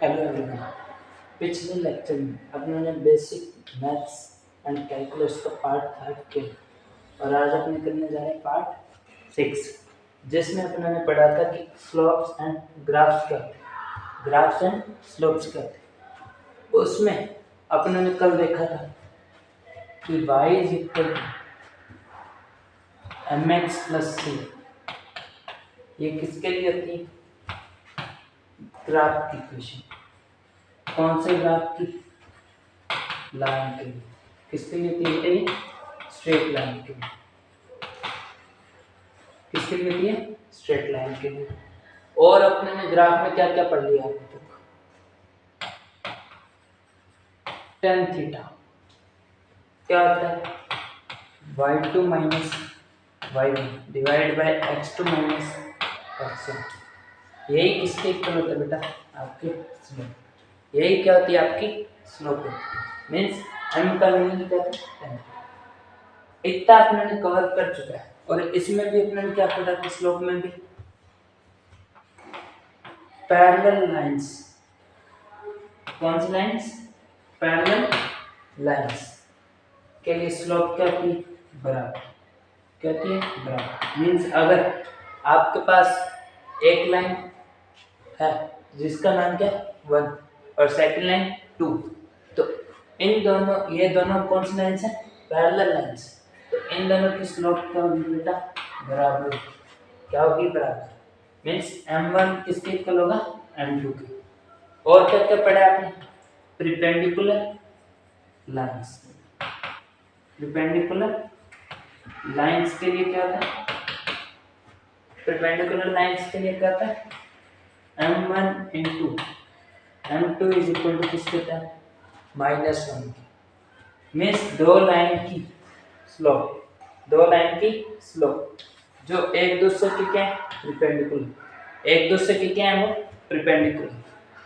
Hello everyone. पिछले lecture में अपने ने बेसिक मैथ्स एंड कैलकुलस का पार्ट 5 किया और आज अपने करने जा रहे हैं पार्ट 6, जिसमें अपने ने पढ़ा था कि स्लोप्स एंड ग्राफ्स क्या होते हैं, ग्राफ्स एंड स्लोप्स क्या होते हैं। उसमें अपने ने कल देखा था कि y is equal to M X plus C, ये किसके लिए होती है? ग्राफ की इक्वेशन। कौन से ग्राफ की? लाइन के लिए। किसके लिए होती है? स्ट्रेट लाइन के लिए। किसके लिए होती है? स्ट्रेट लाइन के लिए। और अपने ने ग्राफ में क्या क्या पढ़ लिया अभी तक? टेन थीटा क्या होता है? y2 minus y1 divide by x2 minus x1। यही किसके इक्वल होता है बेटा? आपके स्लोप। यही क्या होती है? आपकी स्लोप मीन्स m का मीनिंग क्या होता है? इतना अपने ने कवर कर चुका है। और इसमें भी अपने ने क्या पढ़ा था? स्लोप में भी पैरेलल लाइंस। कौन सी लाइंस? पैरेलल लाइंस के लिए स्लोप क्या होती है? बराबर। क्या होती है? बराबर। मीन्स अगर आपके पास एक लाइन है जिसका नाम क्या है? 1 और सेकंड लाइन 2, तो इन दोनों, ये दोनों कौन सी लाइंस है? Parallel lines. तो इन दोनों की स्लोप क्या होगी बेटा? बराबर। क्या होगी? बराबर। मीन्स m1 किसके इक्वल होगा? m2 के। और क्या क्या पढ़ा आपने? Perpendicular lines. परपेंडिकुलर लाइंस के लिए क्या होता है? परपेंडिकुलर लाइंस के लिए क्या होता है? m1 into m2 is equal to किसके होता है? -1। मीन्स दो लाइन की स्लोप, दो लाइन की स्लोप जो एक दूसरे की क्या है? परपेंडिकुलर। एक दूसरे की क्या है? वो परपेंडिकुलर।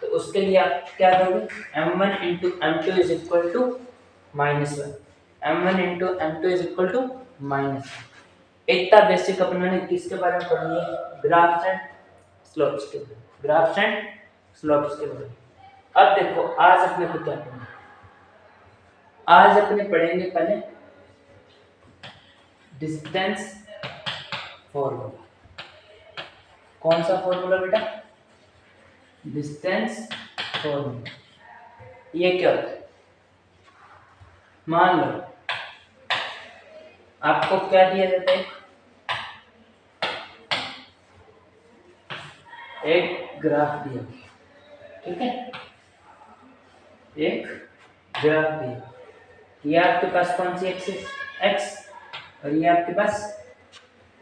तो उसके लिए आप क्या दोगे? m1 into m2 is equal to -1। m1 into m2 is equal to -1। इतना बेसिक अपने ने किसके बारे में पढ़ लिया? ग्राफ्स एंड स्लोप्स के बारे में। ग्राफ्स एंड स्लोप्स के बारे में। अब देखो आज अपने को क्या पढ़ना है। आज अपने पढ़ेंगे पहले डिस्टेंस फॉर्मूला। कौन सा फॉर्मूला बेटा? Distance formula. ये क्या होता है? मान लो आपको क्या दिया जाता है? एक ग्राफ दिया, ठीक है? एक ग्राफ दिया। ये आपके पास कौन सी एक्सिस? x, और ये आपके पास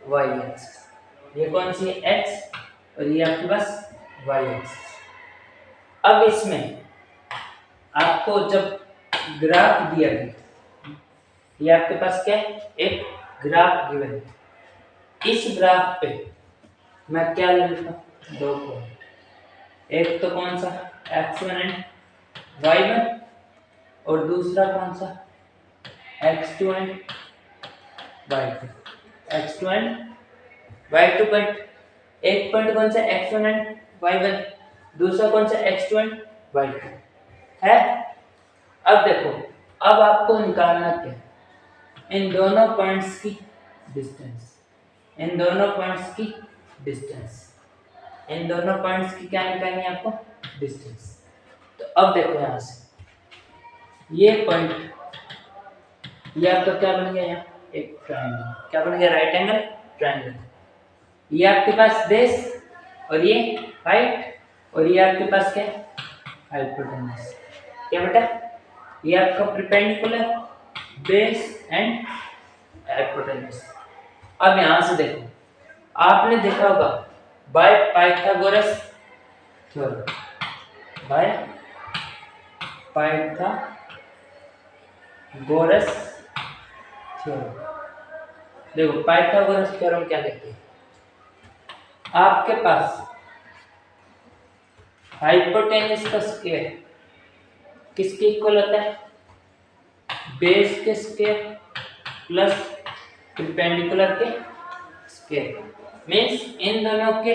y एक्सिस। ये कौन सी है? x, और ये आपके पास y एक्सिस। अब इसमें आपको जब ग्राफ दिया गया, ये आपके पास क्या है? एक ग्राफ गिवन है। इस ग्राफ पे मैं क्या ले लेता हूँ? दो पॉइंट। एक तो कौन सा? x1 एंड y1, और दूसरा कौन सा? x2 and y2। x2 and y2 point. एक पॉइंट कौन सा? x1 एंड y1, दूसरा कौन सा? x2 एंड y2 है। अब देखो, अब आपको निकालना क्या है? इन दोनों पॉइंट्स की डिस्टेंस। इन दोनों पॉइंट्स की डिस्टेंस। इन दोनों पॉइंट्स की क्या निकालनी है आपको? डिस्टेंस। तो अब देखो यहां से ये पॉइंट, ये आपका क्या बन गया? यहाँ एक ट्रायंगल। क्या बन गया? Right angle triangle. ये आपके पास बेस, और ये हाइट, और ये आपके पास क्या है? हाइपोटेन्यूज। क्या बेटा? ये आपका परपेंडिकुलर, बेस एंड हाइपोटेन्यूज। अब यहां से देखो, आपने देखा होगा by Pythagoras theorem. By Pythagoras theorem. देखो पाइथागोरस थ्योरम क्या कहते हैं? आपके पास हाइपोटेन्यूज का स्क्वायर किसके इक्वल होता है? बेस के स्क्वायर प्लस परपेंडिकुलर के स्क्वायर। मीन्स इन दोनों के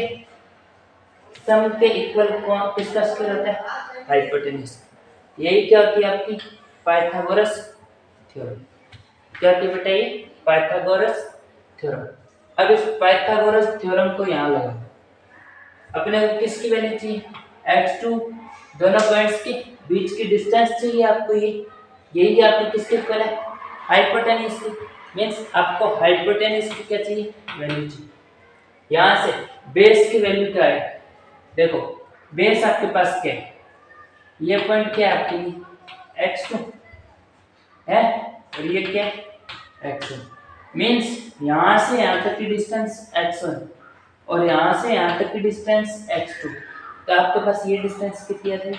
सम के इक्वल कौन किसका स्क्वायर होता है? हाइपोटेन्यूज। यही क्या होती है आपकी पाइथागोरस थ्योरम। क्या होती है बेटा? ये पाइथागोरस थ्योरम। अब इस पाइथागोरस थ्योरम को यहाँ लगा, अपने को किसकी वैल्यू चाहिए? x2, दोनों पॉइंट्स के बीच की डिस्टेंस चाहिए आपको। ये यही आपको किसके इक्वल है? हाइपोटेन्यूज की। मींस आपको हाइपोटेन्यूज की क्या चाहिए? वैल्यू चाहिए। यहाँ से बेस की वैल्यू क्या है? देखो बेस आपके पास क्या है? ये पॉइंट क्या है आपके लिए? x2 है, और ये क्या है? x1। मींस यहाँ से यहाँ तक की डिस्टेंस x1 और यहाँ से यहाँ तक की डिस्टेंस x2। तो आपके पास ये डिस्टेंस कितनी आ गई?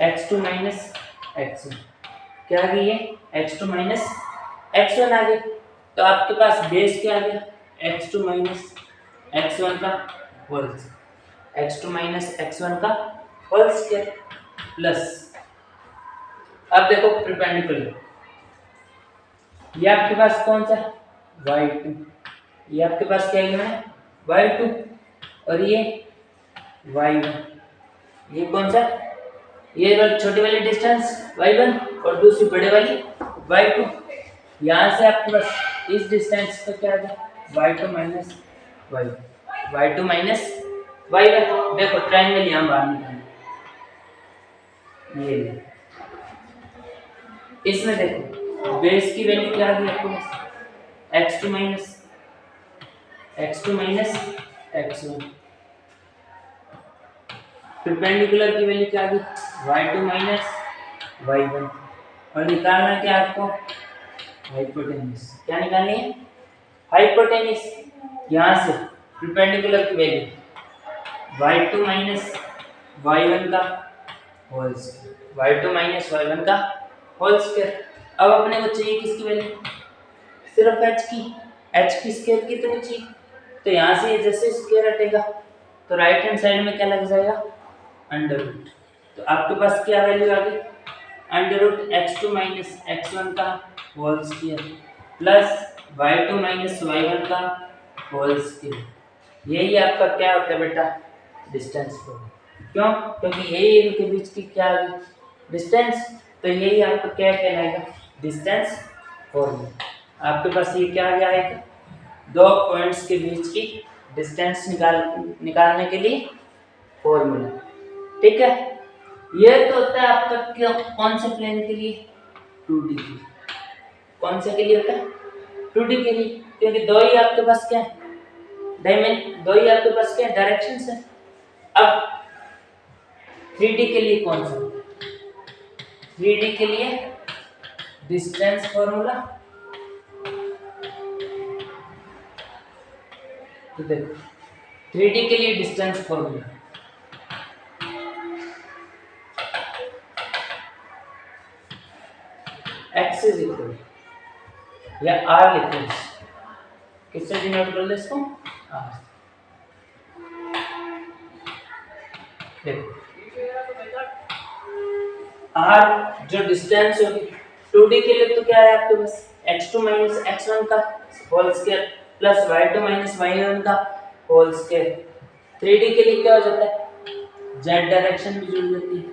x2 minus x1। क्या आ गई है? x2 माइनस x1 आ गई। तो आपके पास बेस क्या आ गया? x2 माइनस x1 का होल, x2 माइनस x1 का होल स्क्वायर प्लस, अब देखो परपेंडिकुलर, ये आपके पास कौन सा? y2। ये आपके पास क्या है? y2, और ये y1। ये कौन सा? ये वाली छोटी वाली डिस्टेंस y1 और दूसरी बड़े वाली y2। यहाँ से आपके पास इस डिस्टेंस का क्या आ गया? y2 minus y2 minus y1। देखो ट्रायंगल यहाँ बाहर निकालना, ये ले। इसमें देखो बेस की वैल्यू क्या आ गई आपको? x2 minus x1। परपेंडिकुलर की वैल्यू क्या आ गई? y2 minus y1। और निकालना क्या आपको? हाइपोटेन्यूज। क्या निकालनी है? हाइपोटेन्यूज। यहाँ से परपेंडिकुलर की वैल्यू y2 माइनस y1 का whole square, y2 minus y1 का होल स्क्वायर। अब अपने को चाहिए किसकी वैल्यू? सिर्फ h की स्क्वायर की तो नहीं चाहिए। तो यहाँ से जैसे स्क्वायर हटेगा तो राइट हैंड साइड में क्या लग जाएगा? Under root. तो आपके पास क्या वैल्यू आ गई? Under root x2 minus x1 का whole square plus y2 minus y1 का होल स्क्वायर। यही आपका क्या होता है बेटा? Distance formula. क्यों? क्योंकि यही इनके बीच की क्या आ गई? डिस्टेंस। तो यही आपका क्या कहलाएगा? Distance formula. आपके पास ये क्या आ जाएगा? दो पॉइंट्स के बीच की डिस्टेंस निकालने के लिए फॉर्मूला। ठीक है, ये तो होता है आपका कौन से प्लेन के लिए? 2D के लिए। कौन से के लिए होता है? 2D के लिए, क्योंकि दो ही आपके पास क्या है? दो ही आपके पास क्या है? डायरेक्शंस है। अब 3D के लिए कौन सा? 3D के लिए डिस्टेंस फॉर्मूला। तो देखो 3D के लिए distance formula x is equal या r लिखो, किससे डिनोट कर ले इसको? r। देखो r जो डिस्टेंस होगी 2D के लिए तो क्या है आपके पास? x2 माइनस x1 का whole square plus y2 minus y1 का होल स्क्वायर। 3D के लिए क्या हो जाता है? z डायरेक्शन भी जुड़ जाती है।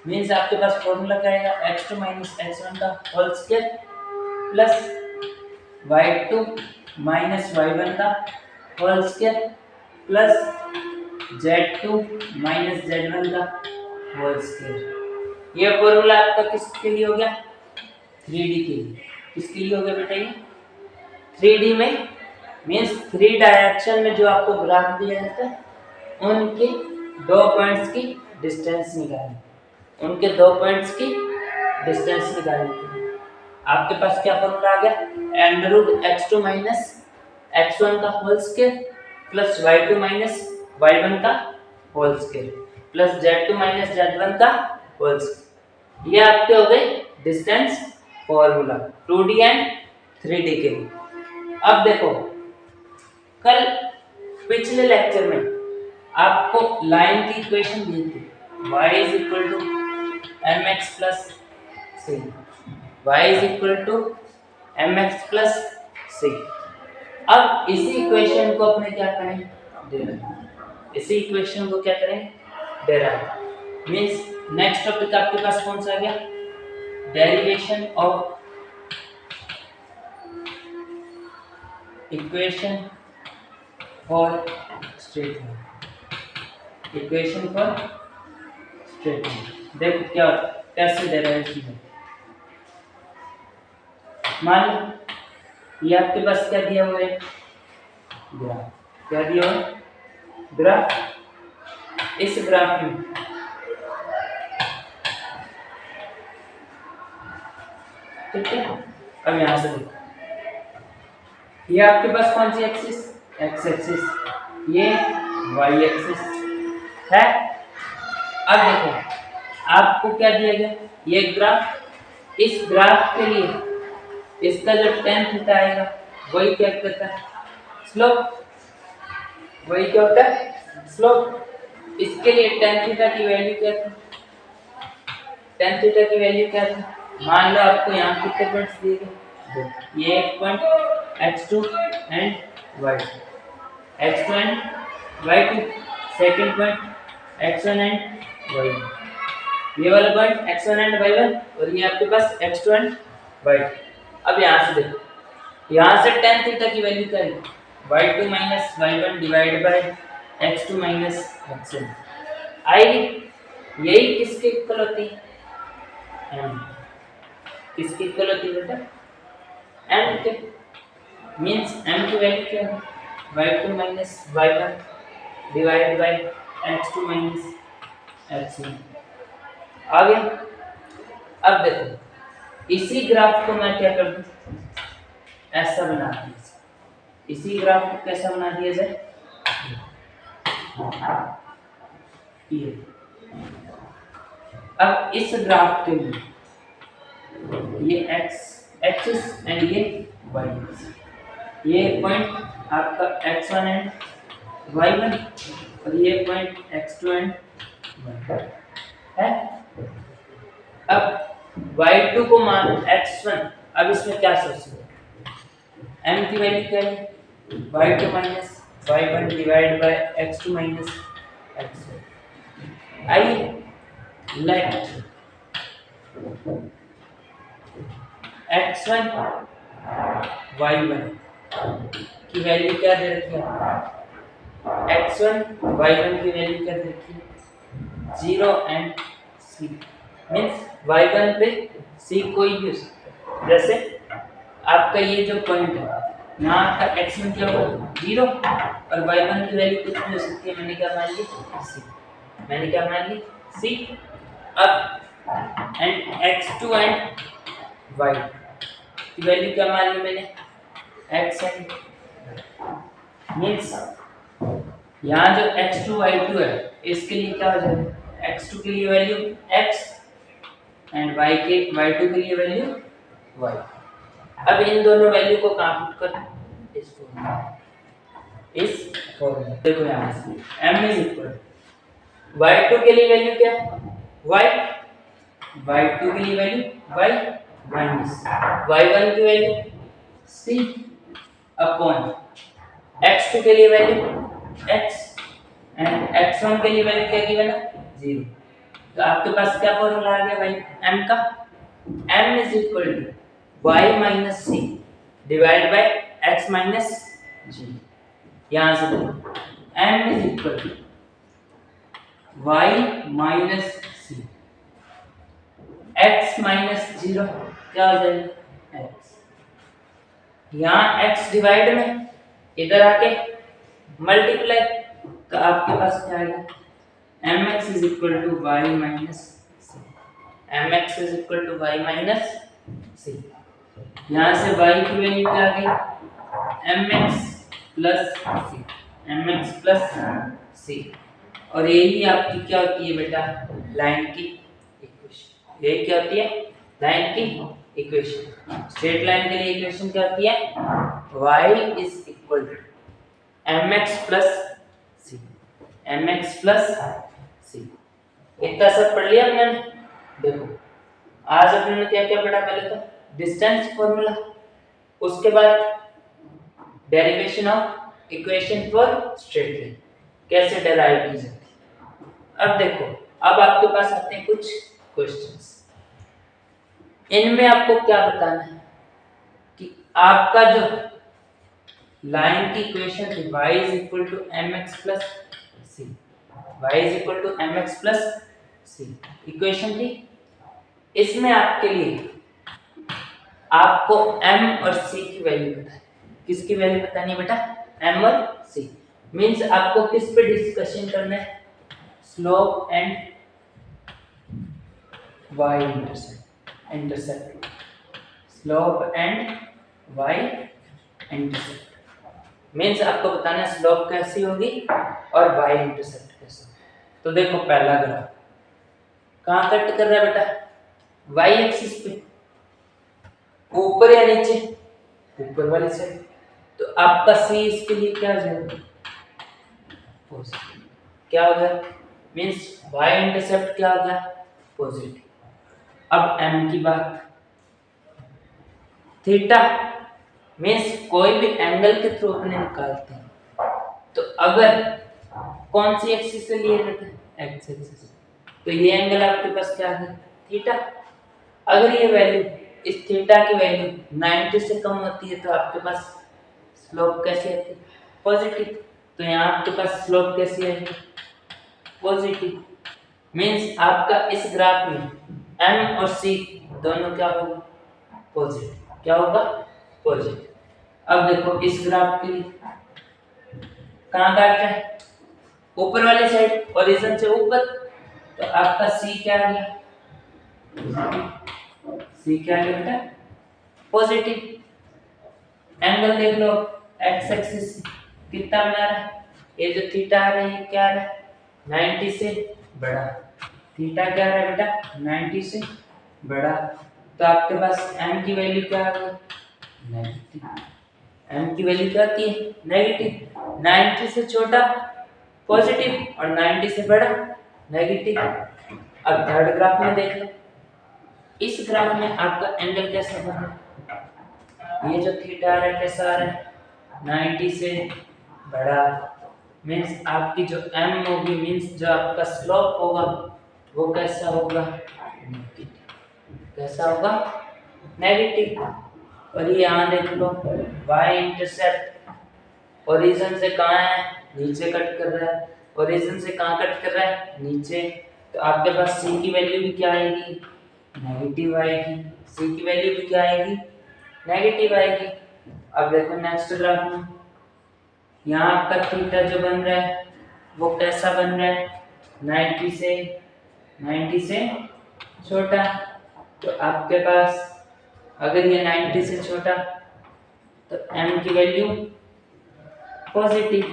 मींस आपके पास फॉर्मूला क्या आएगा? x2 माइनस x1 का whole square plus y2 minus y1 का whole square plus z2 minus z1 का होल स्क्वायर। ये फॉर्मूला आपका किसके लिए हो गया? 3D के लिए। किसके लिए हो गया बेटा ये? 3D में मींस 3 डायरेक्शन में जो आपको ग्राफ दिया जाता है उनके दो पॉइंट्स की डिस्टेंस निकालनी, उनके दो पॉइंट्स की डिस्टेंस निकालने के लिए आपके पास क्या फॉर्मूला आ गया? Under root x2 minus x1 का whole square plus y2 minus y1 का whole square plus z2 minus z1 का होल स्क्वायर। ये आपके हो गए distance formula 2D and 3D के लिए। अब देखो कल पिछले लेक्चर में आपको लाइन की इक्वेशन दी थी y is equal to mx plus c, y is equal to mx plus c। अब इसी इक्वेशन को अपने क्या करें? देना। इसी इक्वेशन को क्या करेंगे, डेराइव। मींस नेक्स्ट टॉपिक आपके पास कौन सा आ गया, derivation of equation for straight line. Equation for straight line देखो क्या कैसे डेराइव है। मान लो ये आपके पास क्या दिया हुआ है, ग्राफ। क्या दिया हुआ है, ग्राफ। इस ग्राफ में ठीक है, अब यहां से देखो ये आपके पास कौन सी एक्सिस, एक्स एक्सिस, ये वाई एक्सिस है। अब देखो आपको क्या दिया गया, ये ग्राफ। इस ग्राफ के लिए इसका जो tan थीटा आएगा वही क्या करता है, स्लोप। वही क्या होता है, स्लोप। इसके लिए tan थीटा की वैल्यू क्या थी, tan थीटा की वैल्यू क्या थी। मान लो आपको यहाँ कितने पॉइंट्स दिए गए, ये एक point x2 and y2, x2 and y2, second point x1 and y1, ये वाला पॉइंट x1 एंड y1, और ये आपके पास x2 एंड y2। अब यहाँ से देखो, यहाँ से tan थीटा की वैल्यू क्या है, y2 minus y1 divide by x2 minus x1 आएगी। यही किसके इक्वल होती है, m। किसके इक्वल होती है बेटा, m के। मीन्स m की वैल्यू क्या है, y2 minus y1 divide by x2 minus x1 आ गया। अब देखो इसी ग्राफ को मैं क्या कर दूं, ऐसा बना दिया। इसी ग्राफ को कैसा बना दिया जाए, ये। अब इस ग्राफ के लिए ये x एक्सिस एंड ये y एक्सिस, ये पॉइंट आपका x1 एंड y1 और ये पॉइंट x2 एंड y1 है। अब y2 को मान x1, अब इसमें क्या सोचेंगे, m की वैल्यू क्या है, y2 minus y1 divide by x2 minus x1। आइए लेट x1 y1 की वैल्यू क्या दे रखी है, x1 y1 की वैल्यू क्या दे रखी है, 0 एंड c। मीन्स y1 पे c कोई भी हो सकता है। जैसे आपका ये जो पॉइंट है यहाँ आपका x1 क्या होगा 0 और y1 की वैल्यू कितनी हो सकती है, मैंने क्या मान ली c, मैंने क्या मान ली c। अब एंड x2 एंड y की वैल्यू क्या मान ली मैंने, x एंड। मीन्स यहाँ जो x2 y2 है इसके लिए क्या हो जाएगा, x2 के लिए वैल्यू x एंड y2 के लिए वैल्यू y। अब इन दोनों वैल्यू को कहाँ पुट करना, इस फॉर्मूला देखो यहाँ से m इज इक्वल y2 के लिए वैल्यू क्या y, y2 के लिए वैल्यू y माइनस y1 की वैल्यू c अपॉन x2 के लिए वैल्यू x एंड x1 के लिए वैल्यू क्या गिवन है 0। तो आपके पास क्या फॉर्मूला आ गया भाई m का, m is equal to y minus c divide by x minus g। यहाँ से देखो m is equal to y minus c, x minus 0 क्या हो जाएगा x। यहाँ x डिवाइड में इधर आके मल्टीप्लाई, तो आपके पास क्या आएगा mx is equal to Y minus C, mx is equal to Y minus C. यहाँ से y की वैल्यू क्या आ गई mx plus C, mx plus C. और यही आपकी क्या होती है बेटा लाइन की इक्वेशन। यही क्या होती है लाइन की इक्वेशन। स्ट्रेट लाइन के लिए इक्वेशन क्या होती है y is equal to mx plus C, mx plus C. इतना सब पढ़ लिया हमने। देखो आज अपने क्या क्या पढ़ा, पहले तो डिस्टेंस फॉर्मूला, उसके बाद derivation of equation for straight line, कैसे डेराइव की जाती है। अब देखो, अब आपके पास आते हैं कुछ क्वेश्चंस। इनमें आपको क्या बताना है कि आपका जो लाइन की इक्वेशन थी y is equal to M X plus C, y is equal to M X plus C equation थी। इसमें आपके लिए आपको m और c की वैल्यू बतानी। किसकी वैल्यू बतानी है बेटा? m और c। मींस आपको किस पे डिस्कशन करना है? Slope and y intercept, slope and y intercept. Means आपको बताना है स्लोप कैसी होगी और y इंटरसेप्ट कैसा। तो देखो पहला ग्राफ कहाँ कट कर रहा है बेटा? y एक्सिस पे, ऊपर या नीचे? ऊपर वाली साइड। तो आपका c इसके लिए क्या जाएगा? पॉजिटिव। क्या हो गया? मीन्स y इंटरसेप्ट क्या हो गया? पॉजिटिव। अब m की बात, थीटा मीन्स कोई भी एंगल के थ्रू अपने निकालते हैं, तो अगर कौन सी एक्सिस से लिए जाते हैं? X axis. तो ये एंगल आपके पास क्या है? थीटा। अगर ये वैल्यू, इस थीटा की वैल्यू 90 से कम होती है तो आपके पास स्लोप कैसी आती है? पॉजिटिव। तो यहाँ आपके पास स्लोप कैसी आएगी? पॉजिटिव। मीन्स आपका इस ग्राफ में m और c दोनों क्या होगा? पॉजिटिव। क्या होगा? पॉजिटिव। अब देखो इस ग्राफ के लिए कहाँ काट रहा है? ऊपर वाली साइड, ओरिजिन से ऊपर। तो आपका c क्या आ गया? c क्या आ गया बेटा? पॉजिटिव। एंगल देख लो, x एक्सिस कितना बना रहा है? ये जो थीटा आ रहा है ये क्या आ रहा है? 90 से बड़ा। थीटा क्या आ रहा है बेटा? 90 से बड़ा। तो आपके पास m की वैल्यू क्या आ गई? नेगेटिव। m की वैल्यू क्या आती है? नेगेटिव। 90 से छोटा पॉजिटिव और 90 से बड़ा नेगेटिव। अब थर्ड ग्राफ में देख लो, इस ग्राफ में आपका एंगल कैसा बन रहा है? ये जो थीटा आ रहा है कैसा आ रहा है? 90 से बड़ा। मीन्स आपकी जो m होगी, मीन्स जो आपका स्लोप होगा वो कैसा होगा? नेगेटिव। कैसा होगा? नेगेटिव। और ये यहाँ देख लो, y इंटरसेप्ट ओरिजिन से कहाँ है? नीचे कट कर रहा है। ओरिजिन से कहाँ कट कर रहा है? नीचे। तो आपके पास c की वैल्यू भी क्या आएगी? नेगेटिव आएगी। c की वैल्यू भी क्या आएगी? नेगेटिव आएगी। अब देखो नेक्स्ट ग्राफ में, यहाँ आपका थीटा जो बन रहा है वो कैसा बन रहा है? 90 से छोटा। तो आपके पास अगर ये 90 से छोटा तो m की वैल्यू पॉजिटिव।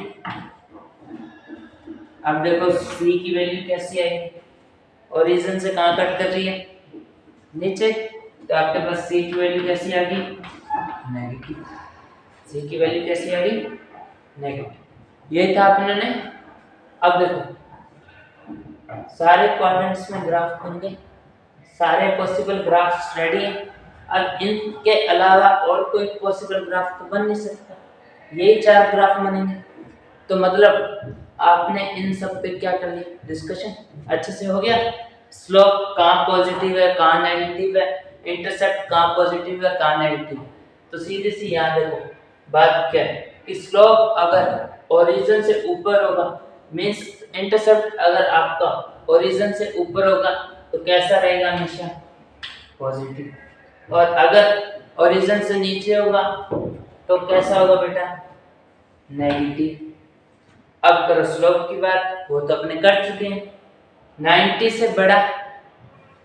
अब देखो c की वैल्यू कैसी आएगी? ओरिजिन से कहाँ कट कर रही है? नीचे। तो आपके पास c की वैल्यू कैसी आ गई? नेगेटिव। c की वैल्यू कैसी आ गई? नेगेटिव। ये था अपने ने। अब देखो सारे क्वाड्रेंट्स में ग्राफ बन गए, सारे पॉसिबल ग्राफ्स रेडी हैं। अब इनके अलावा और कोई पॉसिबल ग्राफ तो बन नहीं सकता, यही 4 ग्राफ बनेंगे। तो मतलब आपने इन सब पे क्या कर लिया? डिस्कशन अच्छे से हो गया। स्लोप कहाँ पॉजिटिव है, कहाँ नेगेटिव है, इंटरसेप्ट कहाँ पॉजिटिव है, कहाँ नेगेटिव है। तो सीधे सी याद देखो बात क्या है कि स्लोप अगर ओरिजिन से ऊपर होगा, मींस इंटरसेप्ट अगर आपका ओरिजिन से ऊपर होगा तो कैसा रहेगा? हमेशा पॉजिटिव। और अगर ओरिजिन से नीचे होगा तो कैसा होगा बेटा? नेगेटिव। अब करो स्लोप की बात, वो तो अपने कर चुके हैं। 90 से बड़ा,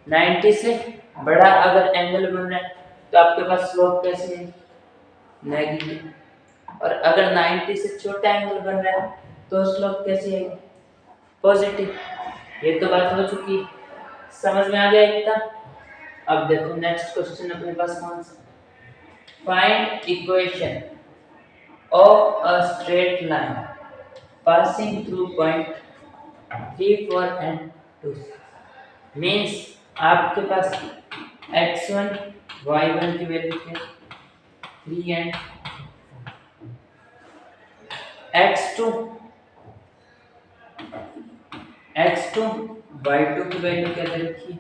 90 से बड़ा अगर एंगल बन रहा है तो आपके पास स्लोप कैसे है? नेगेटिव। और अगर 90 से छोटा एंगल बन रहा है तो स्लोप कैसे है? पॉजिटिव। ये तो बात हो चुकी, समझ में आ गया इतना। अब देखो नेक्स्ट क्वेश्चन अपने पास कौन सा? Find equation of a straight line passing through point 3, 4 and 2। Means आपके पास x1 y1 की वैल्यू क्या? 3 and x2 x2 y2 की वैल्यू क्या दे रखी है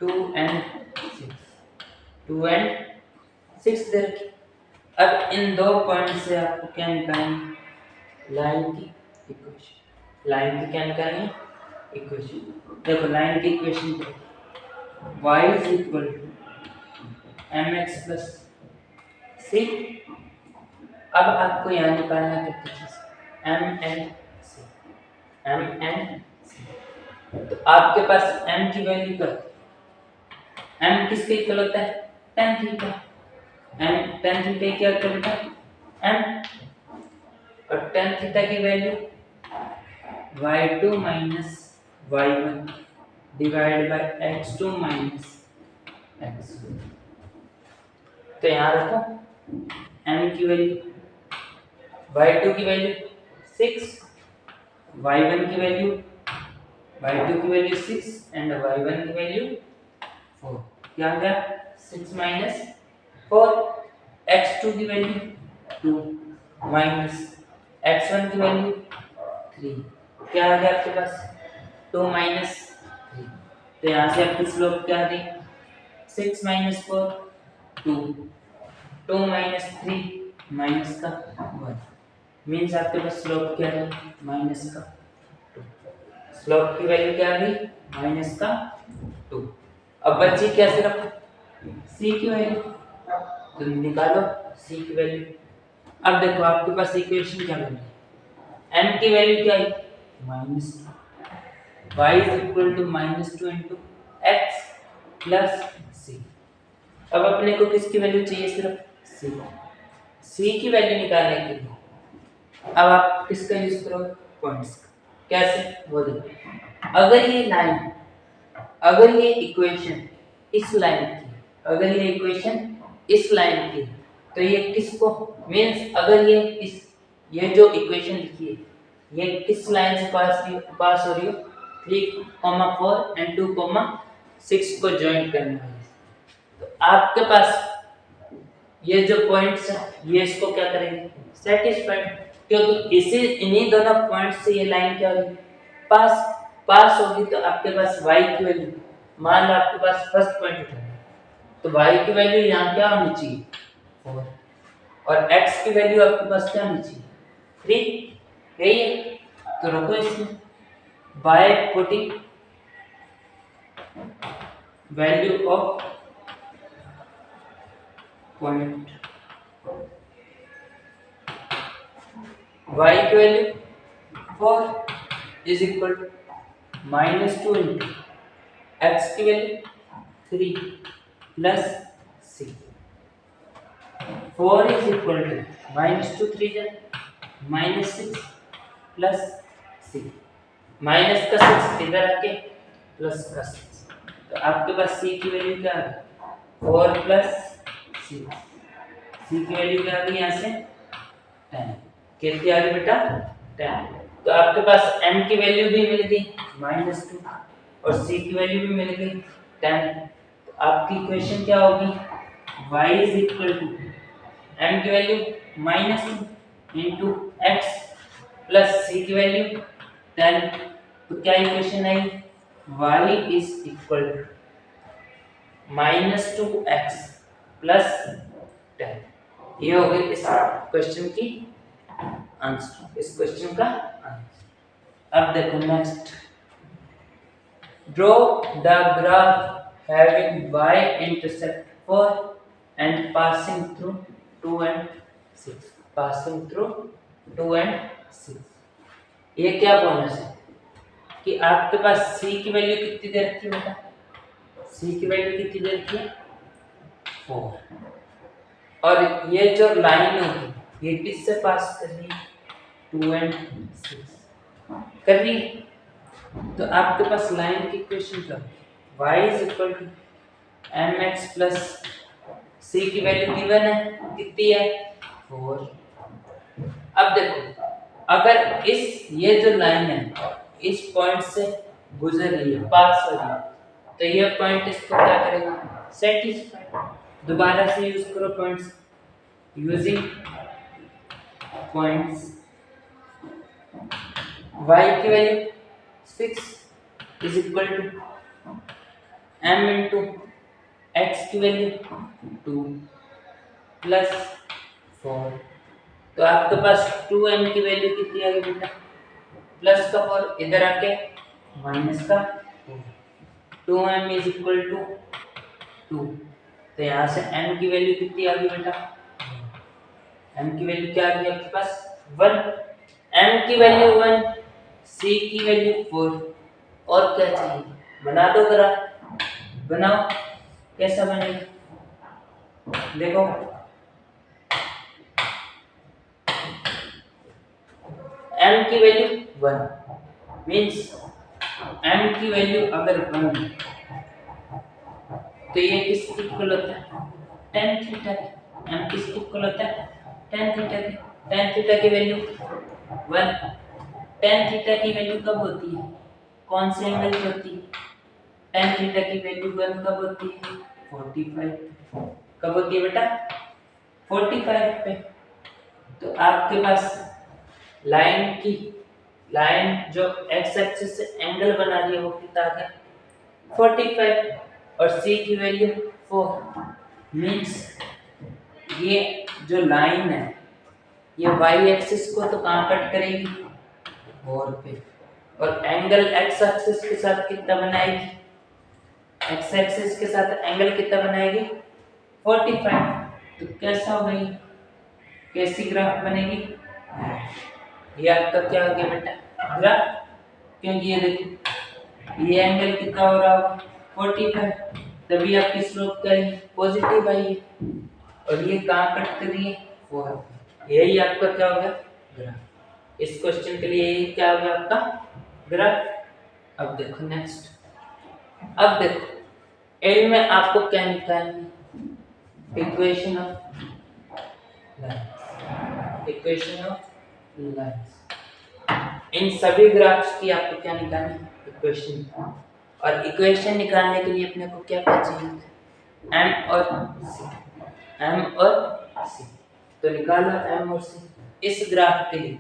2 and 6 दे रखी। अब इन दो पॉइंट से आपको क्या निकालनी लाइन की इक्वेशन। लाइन की क्या निकालनी इक्वेशन। देखो लाइन की इक्वेशन क्या है y is equal to mx plus c। अब आपको यहाँ निकालना कितनी चीज m एंड c। तो आपके पास m की वैल्यू क्या m किसके इक्वल होता है tan theta. m tan theta क्या इक्वल होता है m और tan थीटा की value y2 minus y1 divide by x2 minus x1। तो यहाँ रखो m की वैल्यू y2 की वैल्यू 6 y1 की वैल्यू y2 की वैल्यू 6 एंड y1 की वैल्यू 4। क्या आ गया 6 माइनस 4। x2 की वैल्यू 2 माइनस x1 की वैल्यू 3। क्या आ गया आपके पास 2 माइनस 3। तो यहाँ से आपकी स्लोप क्या आ गई 6 माइनस 4 2 2 माइनस 3 माइनस का 1 मीन्स आपके पास स्लोप क्या है माइनस का 2। स्लोप की वैल्यू क्या आ गई माइनस का 2। अब बची क्या सिर्फ c की वैल्यू। तो निकालो c की वैल्यू। अब देखो आपके पास इक्वेशन क्या बन रही है m की वैल्यू क्या है -2 y is equal to -2 into x plus c। अब अपने को किसकी वैल्यू चाहिए सिर्फ c की वैल्यू निकालने के लिए अब आप किसका यूज करो पॉइंट्स का। कैसे वो देखो अगर ये लाइन अगर ये इक्वेशन इस लाइन की अगर ये इक्वेशन इस लाइन की तो ये किसको मींस अगर ये जो इक्वेशन लिखी है ये किस लाइन से पास हो रही हो 3,4 एंड 2,6 को ज्वाइन करने वाली। तो आपके पास ये जो पॉइंट्स है ये इसको क्या करेंगे सेटिस्फाइड क्योंकि इसी इन्हीं दोनों पॉइंट से ये लाइन क्या होगी पास होगी। तो आपके पास y की वैल्यू मान लो आपके पास फर्स्ट पॉइंट उठाना तो y की वैल्यू यहाँ क्या होनी चाहिए 4 और x की वैल्यू आपके पास क्या होनी चाहिए 3 यही है। तो रखो इसमें by putting value of point y की value 4 is equal to -2 into x की value 3 plus c। 4 is equal to -2 3 जा -6 प्लस c माइनस का 6 इधर आके प्लस का 6। तो आपके पास c की वैल्यू क्या आ गई 4 प्लस c। c की वैल्यू क्या आ गई यहाँ से 10 कितनी आ गई बेटा 10। तो आपके पास m की वैल्यू भी मिल गई -2 और c की वैल्यू भी मिल गई 10। तो आपकी इक्वेशन क्या होगी y is equal to m की value -2 into x plus c की वैल्यू 10। तो क्या इक्वेशन आई y is equal to -2x plus 10। ये हो गई इस क्वेश्चन की आंसर इस क्वेश्चन का आंसर। अब देखो next draw the graph having y intercept 4 and passing through 2 and 6 passing through 2 and 6। ये क्या बोनस है कि आपके पास c की वैल्यू कितनी दे रखी है बेटा c की वैल्यू कितनी दे रखी है 4 और ये जो लाइन होगी ये किससे पास कर रही है 2 and 6 कर रही है। तो आपके पास लाइन की इक्वेशन क्या y is equal to mx plus c की वैल्यू गिवन है कितनी है 4। अब देखो अगर ये जो लाइन है इस पॉइंट से गुजर रही है पास हो रही है तो ये पॉइंट इसको क्या करेगा सेटिस्फाई। दोबारा से यूज करो पॉइंट्स यूजिंग पॉइंट्स y की value 6 is equal to m into X की वैल्यू 2 प्लस 4। तो आपके पास 2m की वैल्यू कितनी आ गई बेटा? प्लस का 4 इधर आके माइनस का 4। 2m is equal to 2। तो यहाँ से m की वैल्यू कितनी आ गई बेटा? m की वैल्यू क्या आ गई आपके पास? 1। m की वैल्यू 1, c की वैल्यू 4। और क्या चाहिए? बना दो जरा, बनाओ। कैसा बनेगा देखो। m की वैल्यू 1 मींस m की वैल्यू अगर 1 तो ये किसके इक्वल होता है? tan थीटा के। m किसके इक्वल होता है? tan थीटा के। tan थीटा की वैल्यू 1। tan थीटा की वैल्यू कब होती है? कौन से एंगल पे होती है? tan थीटा की वैल्यू 1 कब होती है? 45। कब होती है बेटा? 45 पे। तो आपके पास लाइन जो x एक्सिस से एंगल बना रही है वो कितना आ गया? 45। और c की वैल्यू 4 मींस ये जो लाइन है ये y एक्सिस को तो कहाँ कट करेगी? 4 पे। और एंगल x एक्सिस के साथ कितना बनाएगी? x एक्सिस के साथ एंगल कितना बनाएगी? 45। तो कैसा होगा ये? कैसी ग्राफ बनेगी? ये आपका क्या हो गया बेटा? ग्राफ। क्योंकि ये देखो ये एंगल कितना हो रहा होगा? 45। तभी आपकी स्लोप क्या है? पॉजिटिव आई है। और ये कहाँ कट कर रही है? 4। यही आपका क्या होगा? ग्राफ। इस क्वेश्चन के लिए यही क्या होगा आपका? ग्राफ। अब देखो नेक्स्ट। अब देखो एंड में आपको क्या निकालना? Equation of lines. Equation of lines. इन सभी ग्राफ्स की आपको क्या निकालनी? इक्वेशन। और इक्वेशन निकालने के लिए अपने को क्या क्या चाहिए? m और c। m और c। तो निकालो m और c। इस ग्राफ के लिए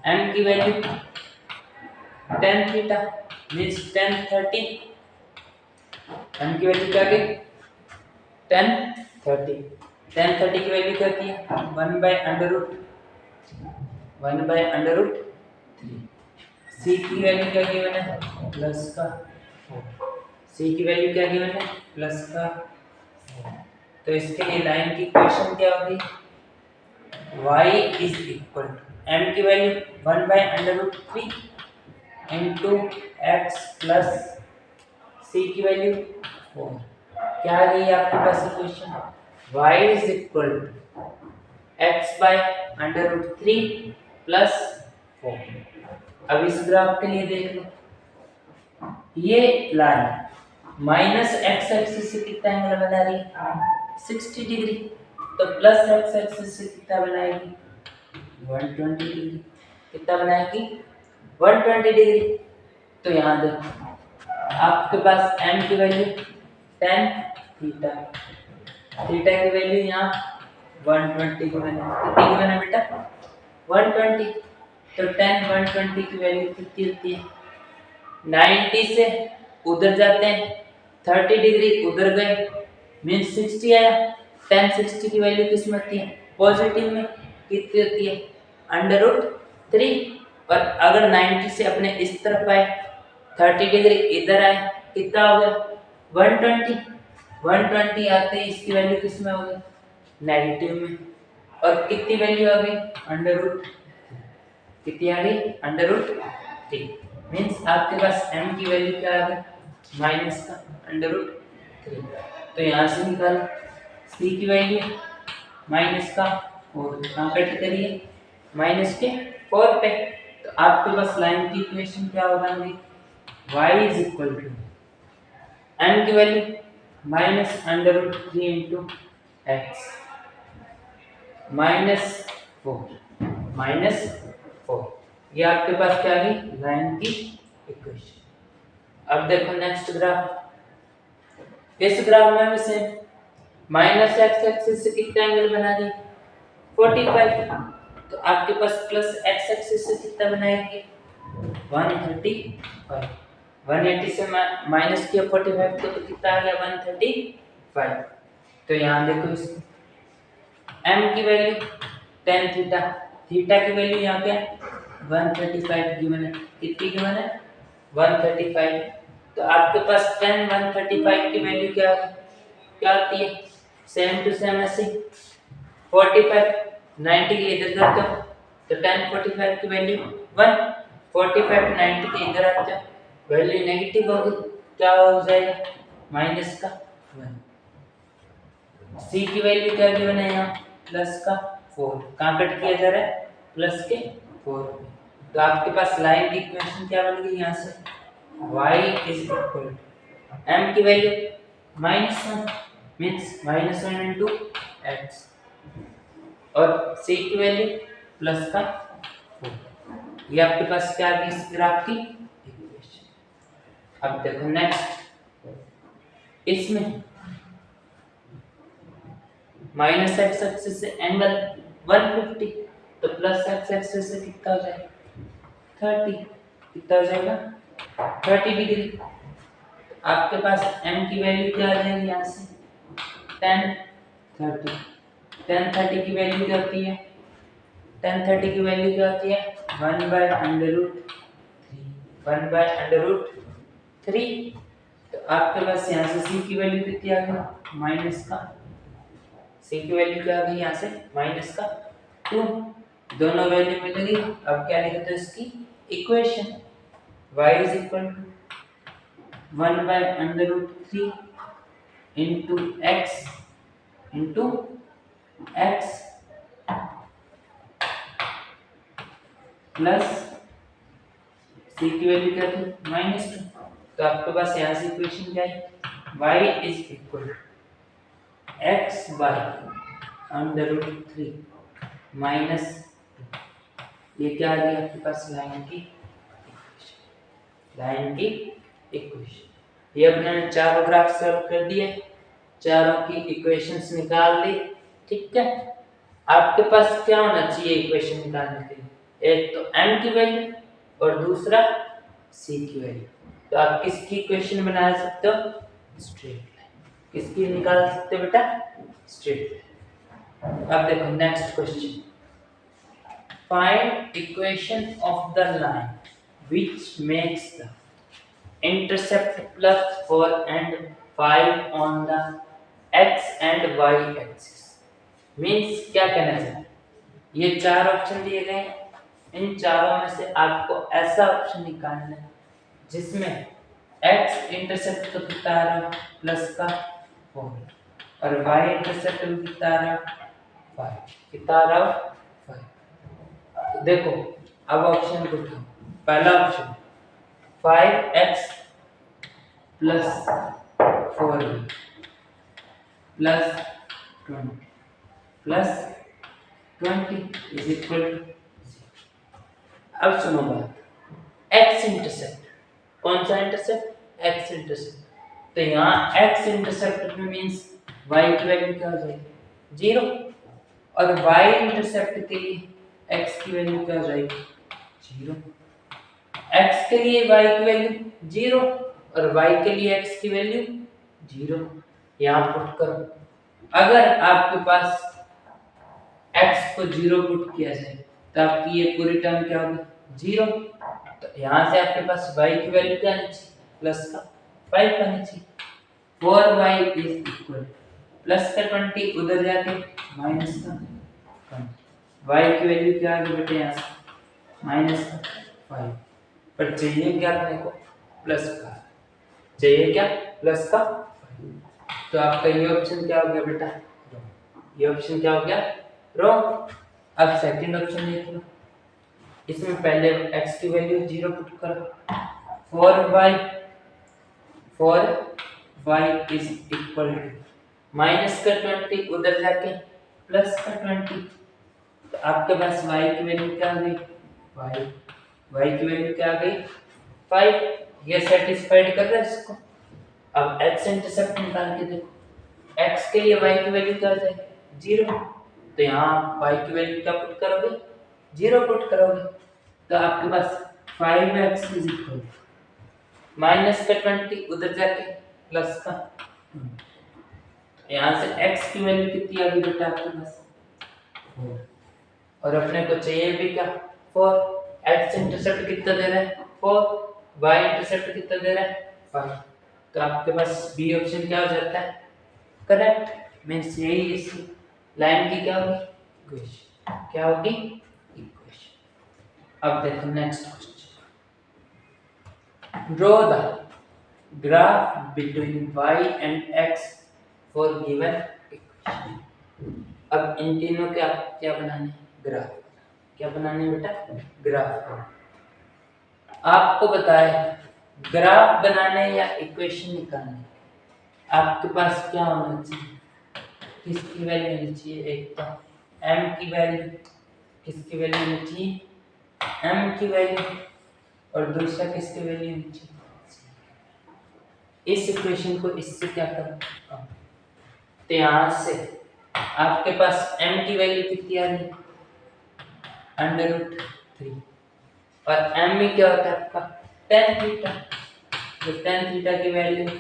m की value tan theta means tan 30। m की वैल्यू क्या गई? tan 30। tan 30 की वैल्यू क्या थी? 1/√3। c की वैल्यू क्या गिवन है? प्लस का 4। c की वैल्यू क्या गिवन है? प्लस का 4। तो इसके लिए लाइन की इक्वेशन क्या होगी? y is equal to m की value 1/√3 into X plus c की वैल्यू 4। क्या आ गई आपके पास equation? y is equal to x/√3 plus 4। अब इस ग्राफ के लिए देख लो, ये लाइन माइनस एक्स एक्सिस से कितना एंगल बना रही है? 60 डिग्री। तो प्लस एक्स एक्सिस से कितना बनाएगी? 120 डिग्री। कितना बनाएगी? 120 डिग्री। तो यहाँ देखो आपके पास m की वैल्यू tan थीटा। थीटा की वैल्यू यहाँ 120 की वैल्यू कितनी की बना बेटा? 120। तो tan 120 की वैल्यू कितनी होती है? 90 से उधर जाते हैं 30 डिग्री उधर गए मीन्स 60 आया। tan 60 की वैल्यू किस में होती है? पॉजिटिव में। कितनी होती है? √3। और अगर 90 से अपने इस तरफ आए 30 डिग्री इधर आए कितना हो गया? 120। 120 आते ही इसकी वैल्यू किस में हो गई? नेगेटिव में। और कितनी वैल्यू आ गई? √3। कितनी आ गई? √3 मीन्स आपके पास m की वैल्यू क्या आ गई? माइनस का √3। तो यहाँ से निकाल c की वैल्यू माइनस का 4। कहाँ कट करिए? माइनस के 4 पे। तो आपके पास लाइन की इक्वेशन क्या हो जाएगी? y is equal to m की वैल्यू माइनस √3 इंटू एक्स -4। ये आपके पास क्या है? लाइन की इक्वेशन। अब देखो नेक्स्ट ग्राफ। इस ग्राफ में भी सेम माइनस एक्स एक्सिस से कितना एंगल बना रही? 45। तो आपके पास प्लस एक्स एक्सिस से कितना बनाएंगे? 135। 180 से माइनस किया 45 को, तो कितना आ गया 135। तो यहाँ देखो इसको m की वैल्यू tan थीटा, थीटा की वैल्यू यहाँ क्या 135 गिवन है। कितनी गिवन है 135। तो आपके पास tan 135 की वैल्यू क्या आती है, सेम टू सेम ऐसे 45 90 के इधर जाते हो तो tan 45 की वैल्यू 1, 45 90 के इधर आते हो वैल्यू नेगेटिव होगी, क्या हो जाएगा माइनस का 1। c की वैल्यू क्या गिवन है यहाँ प्लस का 4, कहाँ कट किया जा रहा है प्लस के 4। तो आपके पास लाइन की इक्वेशन क्या बन गई यहाँ से y is equal to m की वैल्यू -1 मींस -1 इनटू x और c की वैल्यू प्लस का 4। ये आपके पास क्या आ गई इस ग्राफ की इक्वेशन। अब देखो नेक्स्ट, इसमें माइनस एक्स एक्सिस से एंगल 150 तो प्लस एक्स एक्सिस से कितना हो जाएगा 30, कितना हो जाएगा 30 डिग्री। आपके पास m की वैल्यू क्या आ जाएगी यहाँ से tan 30। tan 30 की वैल्यू क्या होती है, tan 30 की वैल्यू क्या होती है 1/√3। तो आपके पास यहाँ से c की वैल्यू कितनी आ गई माइनस का, c की वैल्यू क्या आ गई यहाँ से माइनस का 2, दोनों वैल्यू मिलेगी। अब क्या लिखते हैं इसकी equation y is equal to 1/√3 into x plus c की वैल्यू क्या थी -2। तो आपके पास यहाँ से इक्वेशन क्या है y is equal to x/√3 minus 2। ये क्या आ गया आपके पास लाइन की इक्वेशन। ये अपने चारों ग्राफ सॉल्व कर दिए, चारों की इक्वेशंस निकाल ली, ठीक है। आपके पास क्या होना चाहिए इक्वेशन निकालने के लिए, एक तो m की वैल्यू और दूसरा c की वैल्यू। तो आप किसकी इक्वेशन बना सकते हो स्ट्रेट लाइन, किसकी निकाल सकते हो बेटा स्ट्रेट लाइन। अब देखो next question, find equation of the line which makes the intercept +4 and 5 on the x and y axis। Means क्या कहना चाहते हैं, ये चार ऑप्शन दिए गए हैं, इन चारों में से आपको ऐसा ऑप्शन निकालना है जिसमें x इंटरसेप्ट तो कितना आ रहा प्लस का 4 और y इंटरसेप्ट भी कितना आ रहा 5, कितना आ रहा 5। तो देखो अब ऑप्शन को उठाओ, पहला option 5x plus 4 plus 20 plus 20 is equal to. अब सुनो बात, x इंटरसेप्ट कौन सा इंटरसेप्ट x इंटरसेप्ट। तो यहाँ x इंटरसेप्ट में मींस y की वैल्यू क्या हो जाएगी 0 और y इंटरसेप्ट के लिए x की वैल्यू क्या हो जाएगी 0। x के लिए y की वैल्यू 0 और y के लिए x की वैल्यू 0, यहाँ पुट करो। अगर आपके पास x को 0 पुट किया जाए तो आपकी ये पूरी टर्म क्या होगी 0। तो यहाँ से आपके पास y की वैल्यू क्या आनी चाहिए प्लस का 5 आनी चाहिए। 4y इज इक्वल प्लस का 20 उधर जाके माइनस का 20, y की वैल्यू क्या आ गई बेटे यहाँ से माइनस का 5, पर चाहिए क्या अपने को प्लस का, चाहिए क्या प्लस का 5। तो आपका ये ऑप्शन क्या हो गया बेटा, ये ऑप्शन क्या हो गया रॉन्ग। अब सेकंड ऑप्शन देख लो, इसमें पहले x की वैल्यू 0 पुट करो, 4y is equal to minus का 20 उधर जाके प्लस का 20। तो आपके पास y की वैल्यू क्या आ गई y की वैल्यू क्या आ गई 5। ये सेटिस्फाइड कर रहा है इसको। अब x इंटरसेप्ट निकाल के देखो, x के लिए y की वैल्यू क्या आ जाएगी 0। तो यहाँ y की वैल्यू क्या पुट करोगे 0 पुट करोगे। तो आपके पास 5x इज इक्वल माइनस का 20 उधर जाके प्लस का यहाँ से x की वैल्यू कितनी आ गई बेटा आपके पास 4 और अपने को चाहिए भी क्या 4 x इंटरसेप्ट कितना दे रहा है 4 y इंटरसेप्ट कितना दे रहा है 5 तो आपके पास बी ऑप्शन क्या हो जाता है करेक्ट मींस यही इस लाइन की क्या होगी इक्वेशन क्या होगी इक्वेशन। अब देखो next question draw the graph between y and x for given equation. अब इन तीनों के आप क्या बनाने ग्राफ क्या बनाने बेटा ग्राफ आपको बताए ग्राफ बनाने या इक्वेशन निकालने आपके पास क्या होना चाहिए किसकी वैल्यू होनी चाहिए एक तो m की वैल्यू किसकी वैल्यू होनी चाहिए m की वैल्यू और दूसरा किसकी वैल्यू होनी चाहिए इस इक्वेशन को इससे क्या करें तो यहाँ से आपके पास m की वैल्यू कितनी आ रही है √3 और m में क्या होता है आपका tan थीटा तो tan थीटा की वैल्यू √3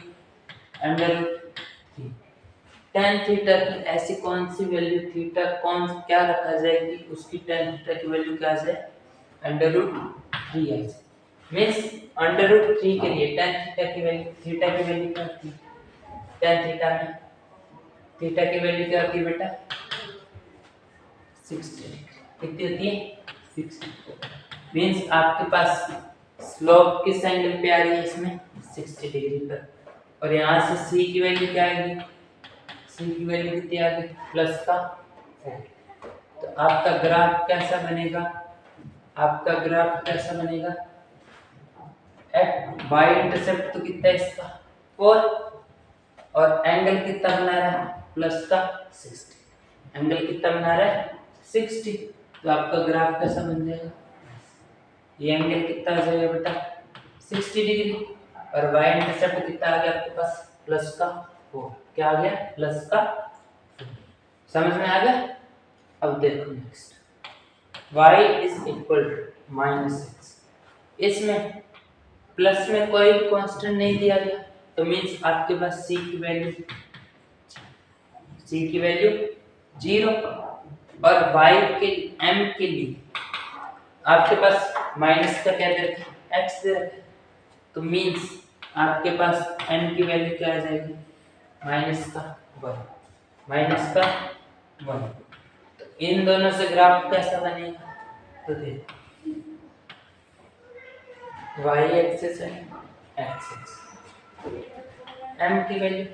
tan थीटा की ऐसी कौन सी वैल्यू थीटा कौन क्या रखा जाएगी उसकी tan थीटा की वैल्यू क्या आ जाए √3 आ जाए मींस √3 के लिए tan थीटा की वैल्यू क्या होती है tan थीटा में थीटा की वैल्यू क्या होती है बेटा 60 कितनी होती है 60 मींस आपके पास स्लोप किस एंगल पे आ रही है इसमें 60 डिग्री पर और यहाँ से c की वैल्यू क्या आएगी c की वैल्यू कितनी आ गई प्लस का 4 तो आपका ग्राफ कैसा बनेगा y इंटरसेप्ट तो कितना है इसका 4 और एंगल कितना बना रहा है प्लस का 60 एंगल कितना बना रहा है 60 तो आपका ग्राफ कैसा बन जाएगा ये एंगल कितना आ जाएगा बेटा 60 डिग्री और y इंटरसेप्ट कितना आ गया आपके पास प्लस का 4 क्या आ गया प्लस का 4 समझ में आ गया। अब देखो next y is equal to -x इसमें प्लस में कोई भी कांस्टेंट नहीं दिया गया तो मींस आपके पास c की वैल्यू 0 और y के m के लिए आपके पास माइनस का क्या दे रखा है x दे रखा है तो मींस आपके पास n की वैल्यू क्या आ जाएगी -1 तो इन दोनों से ग्राफ कैसा बनेगा तो देखो y एक्सिस है x एक्सिस m की वैल्यू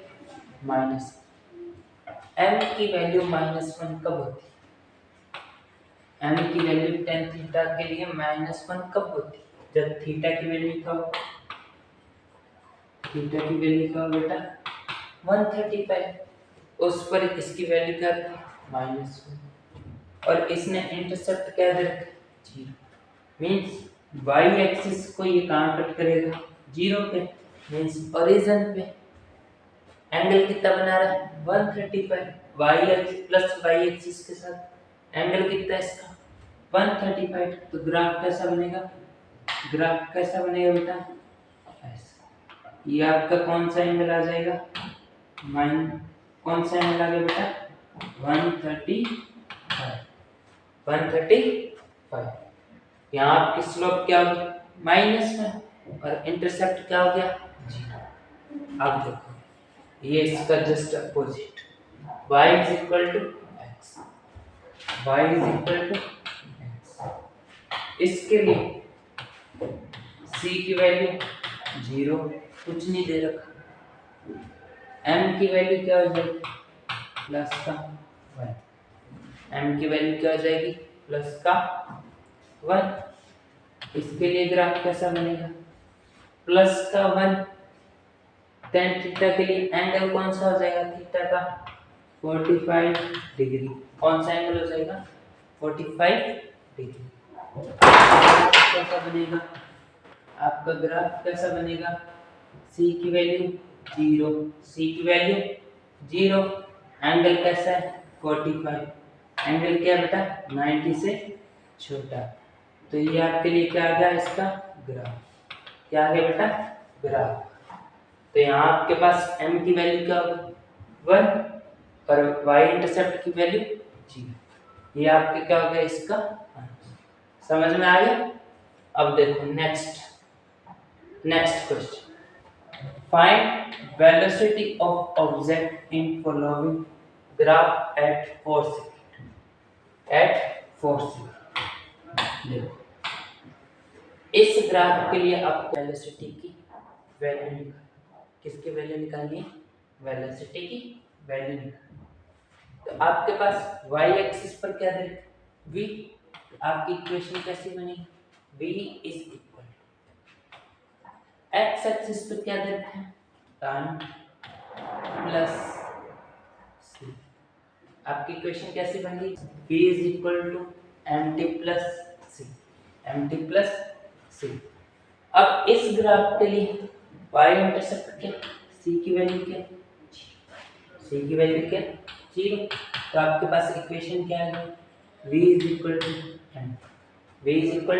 -1 कब होती है m की वैल्यू tan थीटा के लिए -1 कब होती है जब थीटा की वैल्यू क्या हो बेटा 135 उस पर इसकी वैल्यू क्या थी -1 और इसने इंटरसेप्ट क्या दे रखा 0 मींस y एक्सिस को ये कहाँ कट करेगा 0 पे मींस ओरिजिन पे एंगल कितना बना रहा है 135 y axis plus y axis के साथ एंगल कितना है इसका 135 तो ग्राफ कैसा बनेगा बेटा ऐसा ये आपका कौन सा एंगल आ जाएगा कौन सा एंगल आ गया बेटा 135 यहाँ आपकी स्लोप क्या होगी -1 और इंटरसेप्ट क्या हो गया 0 अब देखो ये इसका just opposite y is equal to x इसके लिए c की वैल्यू 0 कुछ नहीं दे रखा m की वैल्यू क्या हो जाएगी प्लस का 1 m की वैल्यू क्या हो जाएगी प्लस का 1 इसके लिए ग्राफ कैसा बनेगा प्लस का 1 tan थीटा के लिए एंगल कौन सा हो जाएगा थीटा का 45 डिग्री कौन सा एंगल हो जाएगा 45 डिग्री कैसा बनेगा आपका ग्राफ कैसा बनेगा c की वैल्यू 0 एंगल कैसा है 45 एंगल क्या बेटा 90 से छोटा तो ये आपके लिए क्या आ गया इसका ग्राफ। क्या आ गया बेटा? ग्राफ। तो यहाँ आपके पास m की वैल्यू क्या होगी? 1 और y इंटरसेप्ट की वैल्यू 0। ये आपके क्या हो गया इसका आंसर। समझ में आ गया? अब देखो next question. Find velocity of object in following graph at 4 second. देखो इस ग्राफ के लिए आपको वेलोसिटी की वैल्यू निकालनी। किसकी वैल्यू निकालनी है? वेलोसिटी की वैल्यू निकालनी। तो आपके पास y एक्सिस पर क्या दे? v। आपकी इक्वेशन कैसी बनी? v is equal x axis पर क्या दे रखा है? Time plus c। आपकी इक्वेशन कैसी बन गई? v is equal to mt plus c। अब इस ग्राफ के लिए y इंटरसेप्ट क्या? c की वैल्यू क्या? c की वैल्यू क्या? 0। तो आपके पास इक्वेशन क्या है? v is equal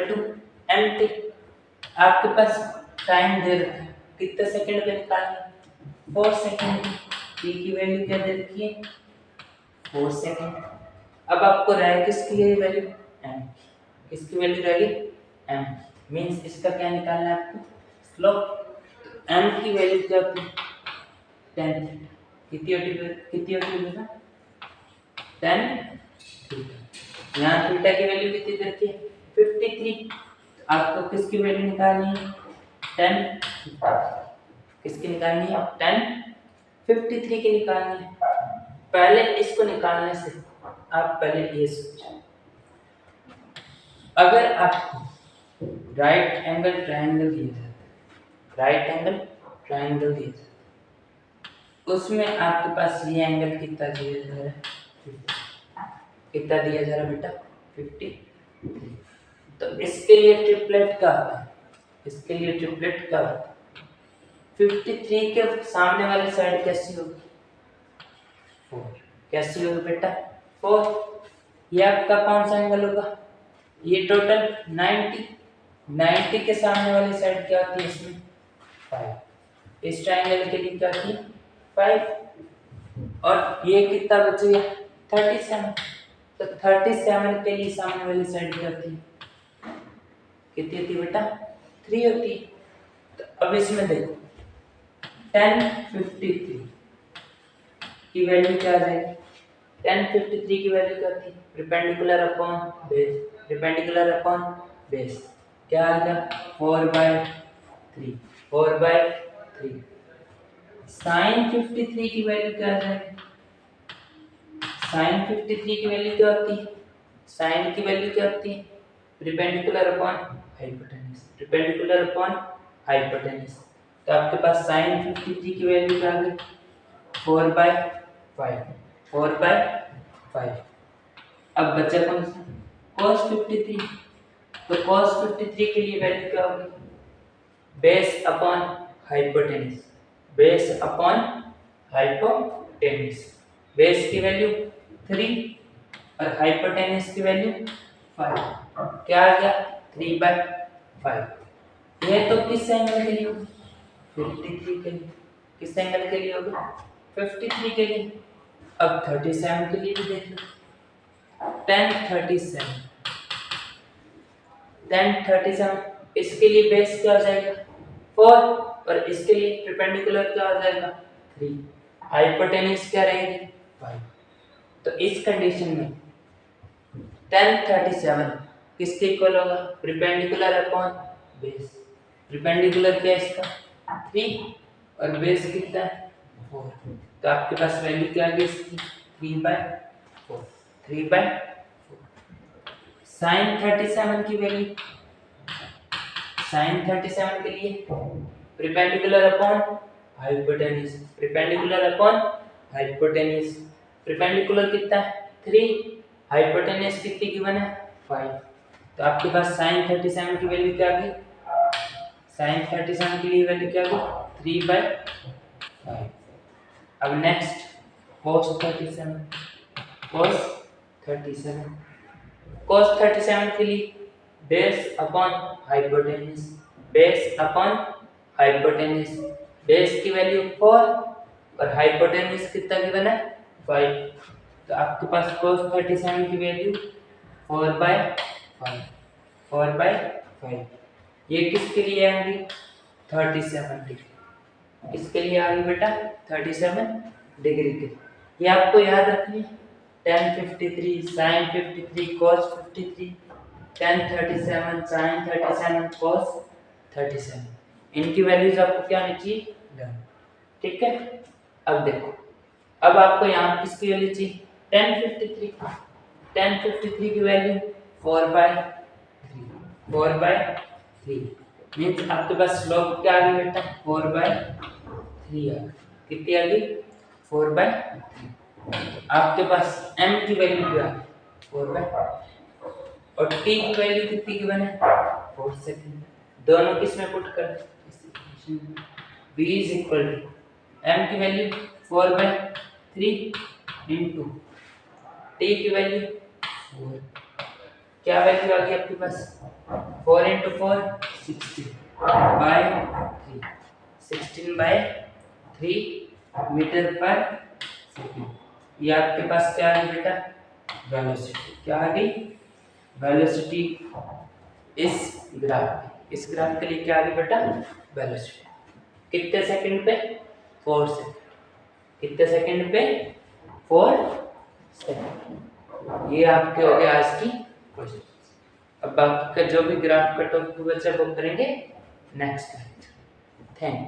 to mt। आपके पास टाइम दे रखा है, कितने सेकंड में निकालना? 4 सेकंड। t की वैल्यू क्या दे रखी है? 4 सेकंड। अब आपको रहे किसकी है वैल्यू? m। किसकी वैल्यू रहेगी? m। मींस इसका क्या निकालना है आपको? स्लोप। m की वैल्यू क्या होती है? 10। कितनी होती है बेटा? 10 थीटा। यहाँ थीटा की वैल्यू कितनी दे रखी है? 53। आपको किसकी वैल्यू निकालनी है? 10 थीटा। किसकी निकालनी है? 53 की निकालनी है। पहले इसको निकालने से आप पहले ये सोचो, अगर आपको राइट एंगल ट्रायंगल दिया जाता है, उसमें आपके पास ये एंगल कितना दिया जा रहा है? कितना दिया जा रहा है बेटा? 50। तो इसके लिए ट्रिपलेट का होता है। 53 के सामने वाली साइड कैसी होगी? 4। कैसी होगी बेटा? 4। ये आपका कौन सा एंगल होगा? ये टोटल 90 के सामने वाली साइड क्या होती है इसमें? 5। इस ट्रायंगल के लिए क्या होती है? 5। और ये कितना बच गया? 37। तो 37 के लिए सामने वाली साइड क्या होती है? कितनी होती है बेटा? 3 होती है। तो अब इसमें देखो 1053 की वैल्यू क्या आ जाएगी? 1053 की वैल्यू क्या होती है? Perpendicular upon base. क्या आ गया? 4/3। साइन 53 की वैल्यू क्या आ जाएगी? साइन 53 की वैल्यू क्या होती है? साइन की वैल्यू क्या होती है? Perpendicular upon hypotenuse. तो आपके पास साइन 53 की वैल्यू क्या आ गई? 4/5। अब बचा कौन सा? cos 53। तो cos 53 के लिए वैल्यू क्या होगी? Base upon hypotenuse. बेस की वैल्यू 3 और हाइपोटेन्यूज की वैल्यू 5। क्या आ गया? 3/5। ये तो किस एंगल के लिए होगी? 53 के लिए। किस एंगल के लिए होगी? 53 के लिए। अब 37 के लिए भी देख लो। 1037 इसके लिए बेस क्या हो जाएगा? 4 और इसके लिए परपेंडिकुलर क्या हो जाएगा? 3। हाइपोटेन्यूज क्या रहेगी? 5। तो इस कंडीशन में 1037 किसके इक्वल होगा? Perpendicular upon base. परपेंडिकुलर क्या है इसका? 3 और बेस कितना है? 4। तो आपके पास वैल्यू क्या आ गई इसकी? 3/4। साइन 37 की वैल्यू, साइन 37 के लिए परपेंडिकुलर अपॉन हाइपोटेन्यूज। परपेंडिकुलर कितना है? 3। हाइपोटेन्यूज कितनी गिवन है? 5। तो आपके पास साइन 37 की वैल्यू क्या आ गई? साइन 37 के लिए वैल्यू क्या आ गई? 3/5। अब नेक्स्ट cos 37 के लिए base upon hypotenuse. Base upon hypotenuse. Base की वैल्यू 4 और हाइपोटेन्यूज कितना गिवन है 5। तो आपके पास cos 37 की वैल्यू 4/5 4/5। ये किसके लिए आएंगी 37 डिग्री। किसके लिए आ गई बेटा 37 डिग्री के। ये आपको याद रखनी है। tan 53 sin 53 cos 53 tan 37 sin 37 cos 37। इनकी वैल्यूज आपको क्या आनी चाहिए डन। ठीक है। अब देखो, अब आपको यहाँ किसकी वैल्यू चाहिए tan 53 की वैल्यू 4/3 मीन्स आपके पास स्लोप क्या आ गई बेटा 4/3 आ गई। कितनी आ गई 4/3। आपके पास m की वैल्यू क्या है 4/3 और t की वैल्यू कितनी की बने 4 सेकंड। दोनों किस में पुट कर v is equal to m की वैल्यू 4/3 इंटू t की वैल्यू 4। क्या वैल्यू आ गई आपके पास 4 इंटू 4 16/3 16/3 मीटर पर सेकंड। ये आपके पास क्या है बेटा वेलोसिटी। क्या आ गई वेलोसिटी इस ग्राफ के लिए क्या आ गई बेटा वेलोसिटी। कितने सेकंड पे 4 सेकंड। कितने सेकंड पे 4 सेकंड। ये आपके हो गया आज की क्वेश्चन। अब बाकी का जो भी ग्राफ का टॉपिक बचा वो करेंगे नेक्स्ट टाइम। Thank you.